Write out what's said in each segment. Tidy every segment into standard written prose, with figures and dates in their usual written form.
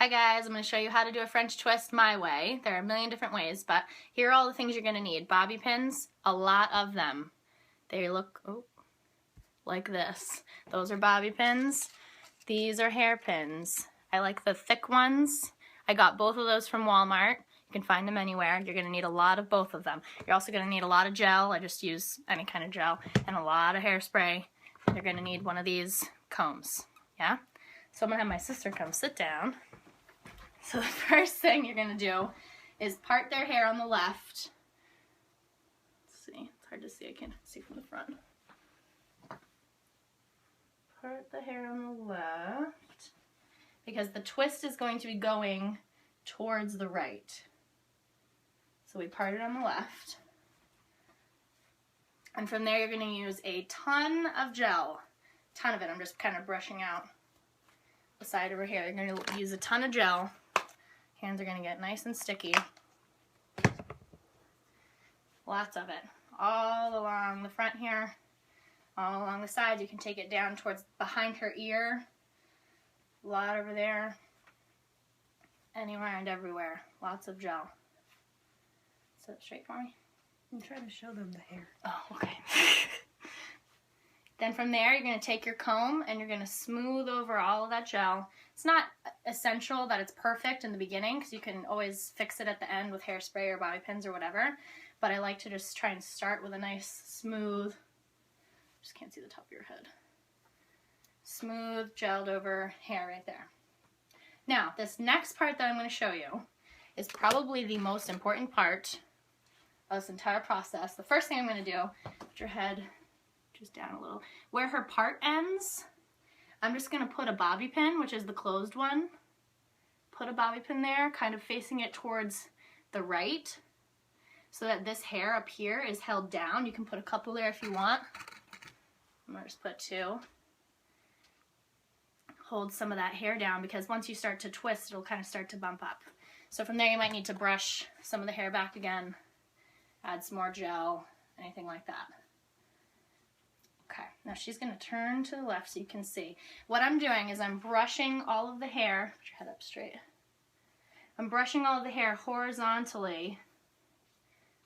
Hi guys, I'm going to show you how to do a French twist my way. There are a million different ways, but here are all the things you're going to need. Bobby pins, a lot of them. They look like this. Those are bobby pins. These are hairpins. I like the thick ones. I got both of those from Walmart. You can find them anywhere. You're going to need a lot of both of them. You're also going to need a lot of gel. I just use any kind of gel. And a lot of hairspray. You're going to need one of these combs. Yeah? So I'm going to have my sister come sit down. So the first thing you're going to do is part their hair on the left. Let's see. It's hard to see. I can't see from the front. Part the hair on the left. Because the twist is going to be going towards the right. So we part it on the left. And from there you're going to use a ton of gel. A ton of it. I'm just kind of brushing out the side over here. You're going to use a ton of gel. Hands are going to get nice and sticky. Lots of it. All along the front here. All along the sides. You can take it down towards behind her ear. A lot over there. Anywhere and everywhere. Lots of gel. Sit straight for me. I'm trying to show them the hair. Oh, okay. Then from there, you're going to take your comb and you're going to smooth over all of that gel. It's not essential that it's perfect in the beginning because you can always fix it at the end with hairspray or bobby pins or whatever. But I like to just try and start with a nice smooth, just can't see the top of your head, smooth gelled over hair right there. Now, this next part that I'm going to show you is probably the most important part of this entire process. The first thing I'm going to do, put your head just down a little. Where her part ends, I'm just going to put a bobby pin, which is the closed one. Put a bobby pin there, kind of facing it towards the right, so that this hair up here is held down. You can put a couple there if you want. I'm going to just put two. Hold some of that hair down because once you start to twist, it'll kind of start to bump up. So from there you might need to brush some of the hair back again, add some more gel, anything like that. Okay, now she's going to turn to the left so you can see. What I'm doing is I'm brushing all of the hair, put your head up straight. I'm brushing all of the hair horizontally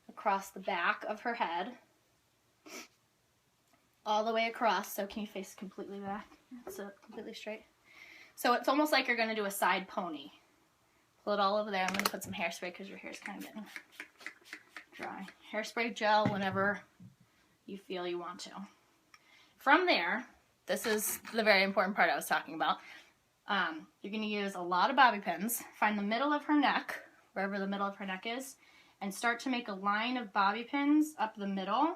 across the back of her head, all the way across. So can you face completely back? So completely straight. So it's almost like you're going to do a side pony. Pull it all over there. I'm going to put some hairspray because your hair's kind of getting dry. Hairspray, gel, whenever you feel you want to. From there, this is the very important part I was talking about. You're going to use a lot of bobby pins. Find the middle of her neck, wherever the middle of her neck is, and start to make a line of bobby pins up the middle.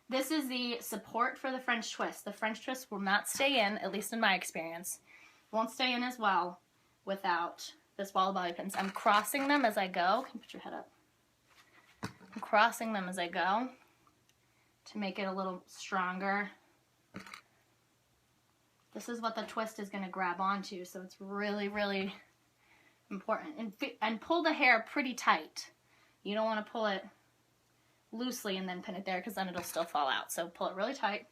This is the support for the French twist. The French twist will not stay in, at least in my experience. Won't stay in as well without this wall of bobby pins. I'm crossing them as I go. Can you put your head up? I'm crossing them as I go to make it a little stronger. This is what the twist is going to grab onto, so it's really, really important. And pull the hair pretty tight. You don't want to pull it loosely and then pin it there because then it'll still fall out. So pull it really tight.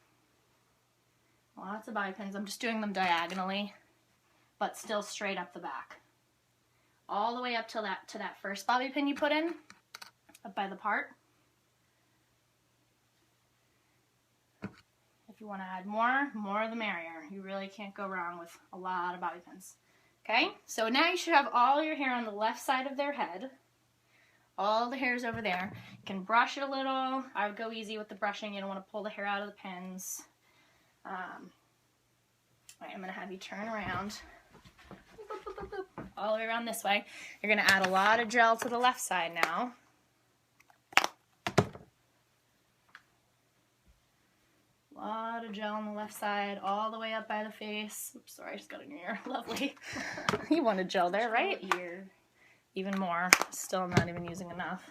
Lots of bobby pins. I'm just doing them diagonally, but still straight up the back. All the way up to that first bobby pin you put in, up by the part. If you want to add more the merrier. You really can't go wrong with a lot of bobby pins. Okay, so now you should have all your hair on the left side of their head. All the hairs over there. You can brush it a little. I would go easy with the brushing. You don't want to pull the hair out of the pins. I'm going to have you turn around. All the way around this way. You're going to add a lot of gel to the left side now. A lot of gel on the left side, all the way up by the face. Oops, sorry, I just got in your ear. Lovely. You wanted gel there, right? Ear. Even more. Still not even using enough.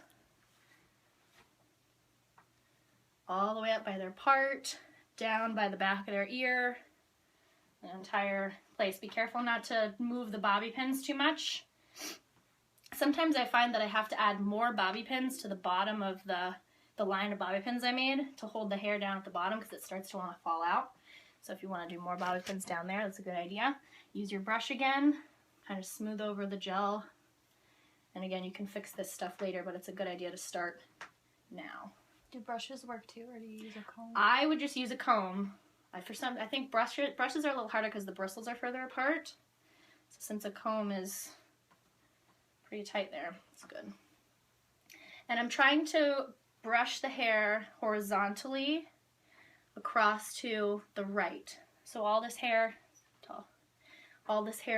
All the way up by their part, down by the back of their ear, the entire place. Be careful not to move the bobby pins too much. Sometimes I find that I have to add more bobby pins to the bottom of the line of bobby pins I made to hold the hair down at the bottom because it starts to want to fall out. So if you want to do more bobby pins down there, that's a good idea. Use your brush again, kind of smooth over the gel. And again, you can fix this stuff later, but it's a good idea to start now. Do brushes work too, or do you use a comb? I would just use a comb. I think brushes are a little harder because the bristles are further apart. So since a comb is pretty tight there, it's good. And I'm trying to brush the hair horizontally across to the right. So all this hair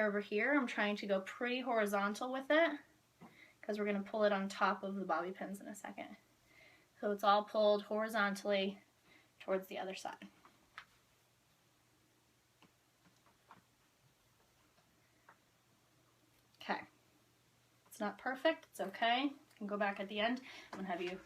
over here, I'm trying to go pretty horizontal with it because we're going to pull it on top of the bobby pins in a second. So it's all pulled horizontally towards the other side. Okay. It's not perfect. It's okay. You can go back at the end. I'm going to have you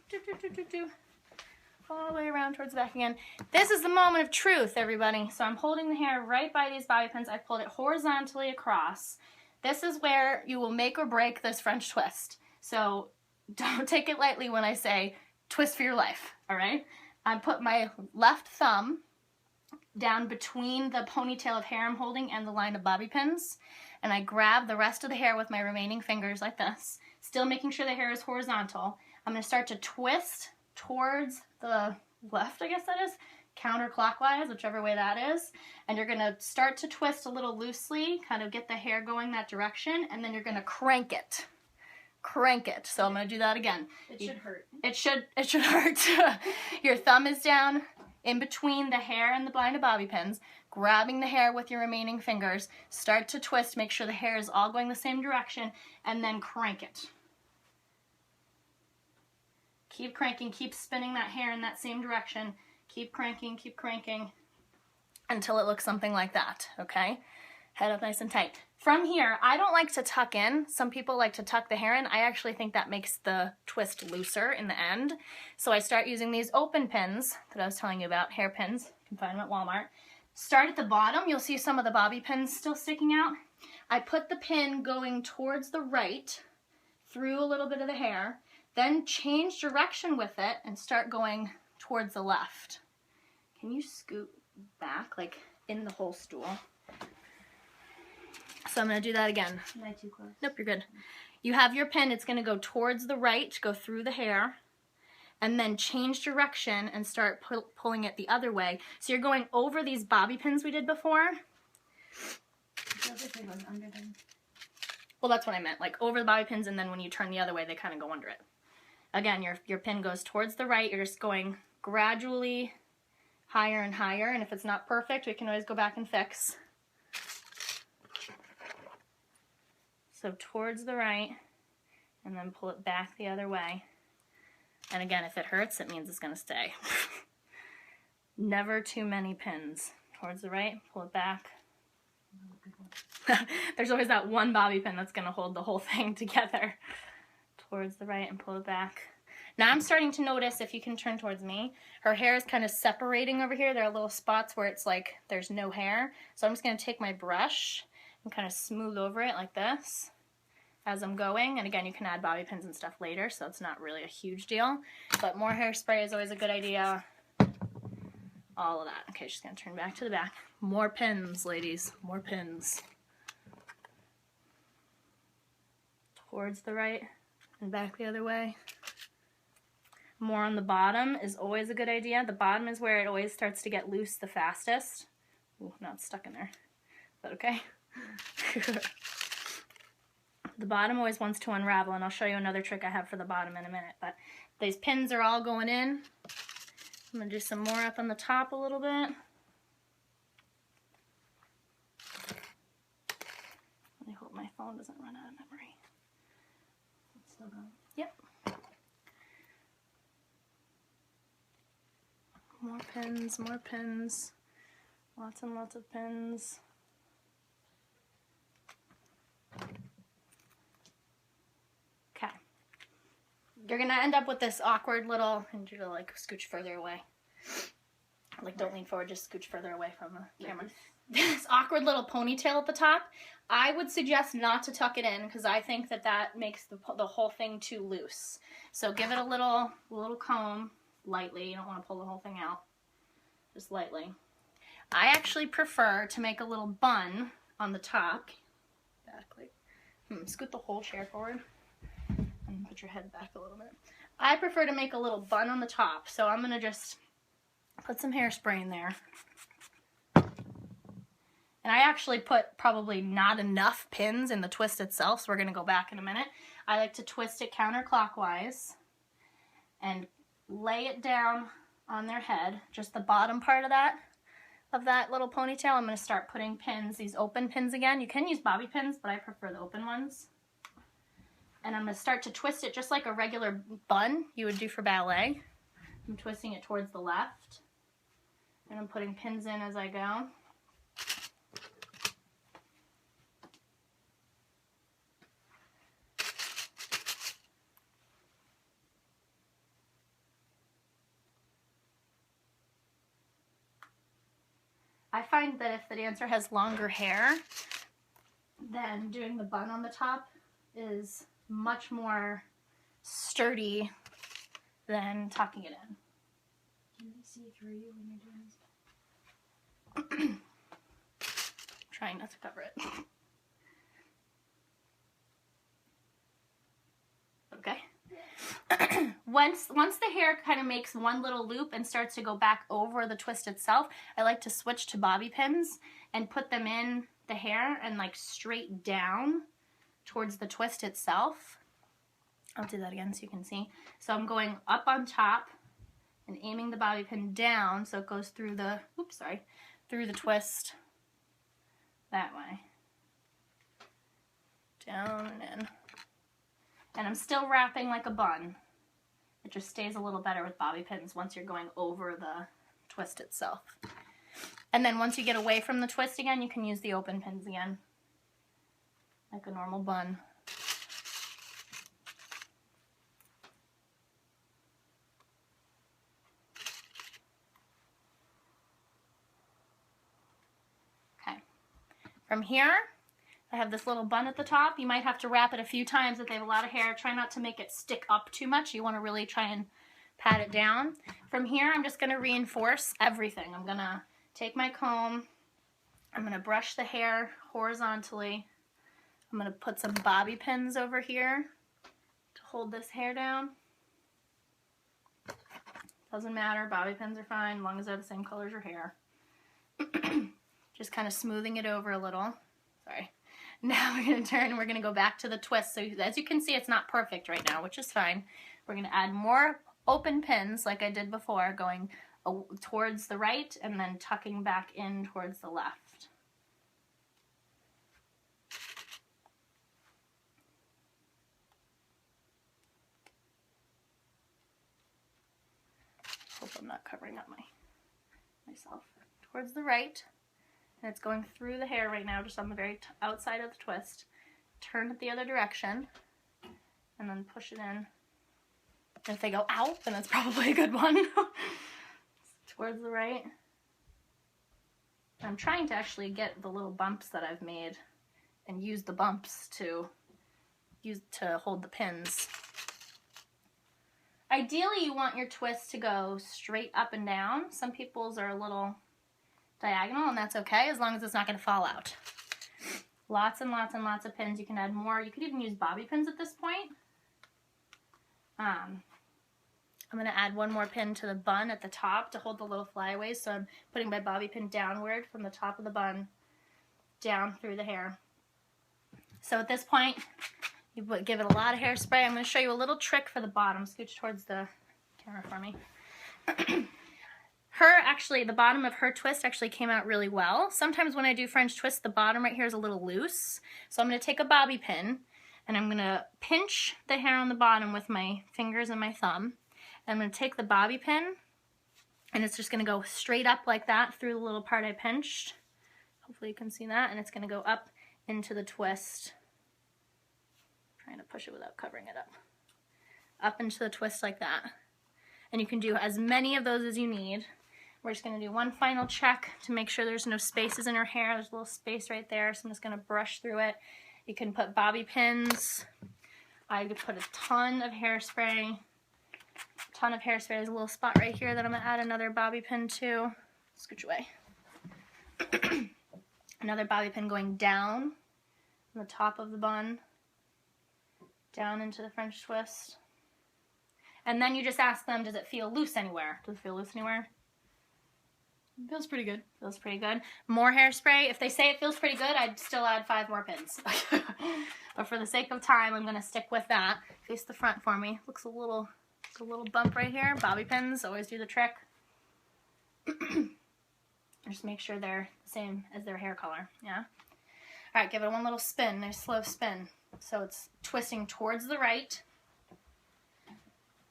all the way around towards the back again. This is the moment of truth, everybody. So I'm holding the hair right by these bobby pins. I've pulled it horizontally across. This is where you will make or break this French twist. So don't take it lightly when I say twist for your life, all right? I put my left thumb down between the ponytail of hair I'm holding and the line of bobby pins, and I grab the rest of the hair with my remaining fingers like this, still making sure the hair is horizontal. I'm going to start to twist towards the left, I guess that is, counterclockwise, whichever way that is, and you're going to start to twist a little loosely, kind of get the hair going that direction, and then you're going to crank it. Crank it. So I'm going to do that again. It should hurt. It should hurt. Your thumb is down in between the hair and the line of bobby pins, grabbing the hair with your remaining fingers, start to twist, make sure the hair is all going the same direction, and then crank it. Keep cranking, keep spinning that hair in that same direction. Keep cranking until it looks something like that, okay? Head up nice and tight. From here, I don't like to tuck in. Some people like to tuck the hair in. I actually think that makes the twist looser in the end. So I start using these open pins that I was telling you about, hair pins. You can find them at Walmart. Start at the bottom. You'll see some of the bobby pins still sticking out. I put the pin going towards the right through a little bit of the hair, then change direction with it and start going towards the left. Can you scoot back, like in the whole stool? So I'm going to do that again. Am I too close? Nope, you're good. You have your pin. It's going to go towards the right, go through the hair, and then change direction and start pulling it the other way. So you're going over these bobby pins we did before. It feels like it goes under them. Well, that's what I meant. Like over the bobby pins, and then when you turn the other way, they kind of go under it. Again, your pin goes towards the right. You're just going gradually higher and higher. And if it's not perfect, we can always go back and fix. So towards the right, and then pull it back the other way. And again, if it hurts, it means it's going to stay. Never too many pins. Towards the right, pull it back. There's always that one bobby pin that's going to hold the whole thing together. Towards the right and pull it back. Now I'm starting to notice, if you can turn towards me, her hair is kind of separating over here. There are little spots where it's like there's no hair. So I'm just going to take my brush and kind of smooth over it like this as I'm going. And again, you can add bobby pins and stuff later, so it's not really a huge deal. But more hairspray is always a good idea. All of that. Okay, just going to turn back to the back. More pins, ladies. More pins. Towards the right and back the other way. More on the bottom is always a good idea. The bottom is where it always starts to get loose the fastest. Ooh, now it's stuck in there. Is that okay? The bottom always wants to unravel, and I'll show you another trick I have for the bottom in a minute. But these pins are all going in. I'm going to do some more up on the top a little bit. I hope my phone doesn't run out of memory. It's still going. Yep. More pins, more pins. Lots and lots of pins. Okay. You're going to end up with this awkward little, and you're going to like scooch further away. Like don't lean forward, just scooch further away from the camera. This awkward little ponytail at the top. I would suggest not to tuck it in because I think that that makes the whole thing too loose. So give it a little comb lightly. You don't want to pull the whole thing out. Just lightly. I actually prefer to make a little bun on the top. Scoot the whole chair forward and put your head back a little bit. I prefer to make a little bun on the top, so I'm going to just put some hairspray in there. And I actually put probably not enough pins in the twist itself, so we're going to go back in a minute. I like to twist it counterclockwise and lay it down on their head, just the bottom part of that little ponytail. I'm going to start putting pins, these open pins again. You can use bobby pins, but I prefer the open ones. And I'm going to start to twist it just like a regular bun you would do for ballet. I'm twisting it towards the left, and I'm putting pins in as I go. I find that if the dancer has longer hair, then doing the bun on the top is much more sturdy than tucking it in. Can they see through you when you're doing this? Trying not to cover it. Okay. Once the hair kind of makes one little loop and starts to go back over the twist itself, I like to switch to bobby pins and put them in the hair and like straight down towards the twist itself. I'll do that again so you can see. So I'm going up on top and aiming the bobby pin down so it goes through the, through the twist that way. Down and in. And I'm still wrapping like a bun. It just stays a little better with bobby pins once you're going over the twist itself. And then once you get away from the twist again, you can use the open pins again, like a normal bun. Okay. From here, I have this little bun at the top. You might have to wrap it a few times if they have a lot of hair. Try not to make it stick up too much. You want to really try and pat it down. From here, I'm just going to reinforce everything. I'm going to take my comb. I'm going to brush the hair horizontally. I'm going to put some bobby pins over here to hold this hair down. Doesn't matter. Bobby pins are fine as long as they're the same color as your hair. Just kind of smoothing it over a little. Sorry. Now we're going to turn and we're going to go back to the twist. So as you can see, it's not perfect right now, which is fine. We're going to add more open pins like I did before, going towards the right and then tucking back in towards the left. Hope I'm not covering up myself. Towards the right. And it's going through the hair right now, just on the very outside of the twist. Turn it the other direction, and then push it in. And if they go out, then it's probably a good one. Towards the right. I'm trying to actually get the little bumps that I've made and use the bumps to hold the pins. Ideally, you want your twist to go straight up and down. Some people's are a little diagonal, and that's okay as long as it's not going to fall out. Lots and lots and lots of pins. You can add more. You could even use bobby pins at this point. I'm going to add one more pin to the bun at the top to hold the little flyaways. So I'm putting my bobby pin downward from the top of the bun down through the hair. So at this point, you give it a lot of hairspray. I'm going to show you a little trick for the bottom. Scooch towards the camera for me. The bottom of her twist actually came out really well. Sometimes when I do French twist, the bottom right here is a little loose. So I'm going to take a bobby pin and I'm going to pinch the hair on the bottom with my fingers and my thumb. And I'm going to take the bobby pin and it's just going to go straight up like that through the little part I pinched. Hopefully you can see that. And it's going to go up into the twist. I'm trying to push it without covering it up. Up into the twist like that. And you can do as many of those as you need. We're just going to do one final check to make sure there's no spaces in her hair. There's a little space right there, so I'm just going to brush through it. You can put bobby pins. I could put a ton of hairspray. There's a little spot right here that I'm going to add another bobby pin to. Scooch away. Another bobby pin going down on the top of the bun, down into the French twist. And then you just ask them, does it feel loose anywhere? Does it feel loose anywhere? It feels pretty good. Feels pretty good. More hairspray. If they say it feels pretty good, I'd still add 5 more pins. But for the sake of time, I'm going to stick with that. Face the front for me. Looks a little bump right here. Bobby pins always do the trick. Just make sure they're the same as their hair color. Yeah? All right, give it one little spin. Nice slow spin. So it's twisting towards the right.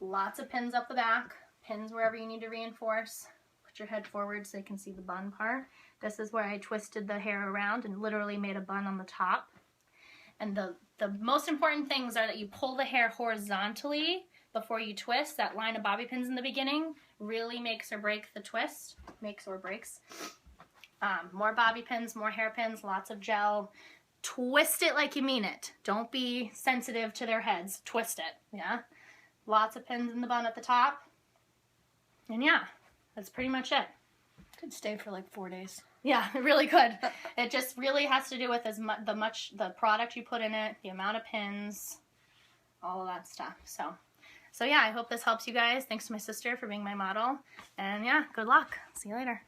Lots of pins up the back. Pins wherever you need to reinforce. Put your head forward so you can see the bun part. This is where I twisted the hair around and literally made a bun on the top. And the most important things are that you pull the hair horizontally before you twist. That line of bobby pins in the beginning really makes or breaks the twist. Makes or breaks. More bobby pins, more hairpins, lots of gel. Twist it like you mean it. Don't be sensitive to their heads. Twist it, yeah? Lots of pins in the bun at the top. And yeah, that's pretty much it. Could stay for like 4 days. Yeah, it really could. It just really has to do with the product you put in it, the amount of pins, all of that stuff. So yeah, I hope this helps you guys. Thanks to my sister for being my model. And yeah, good luck. See you later.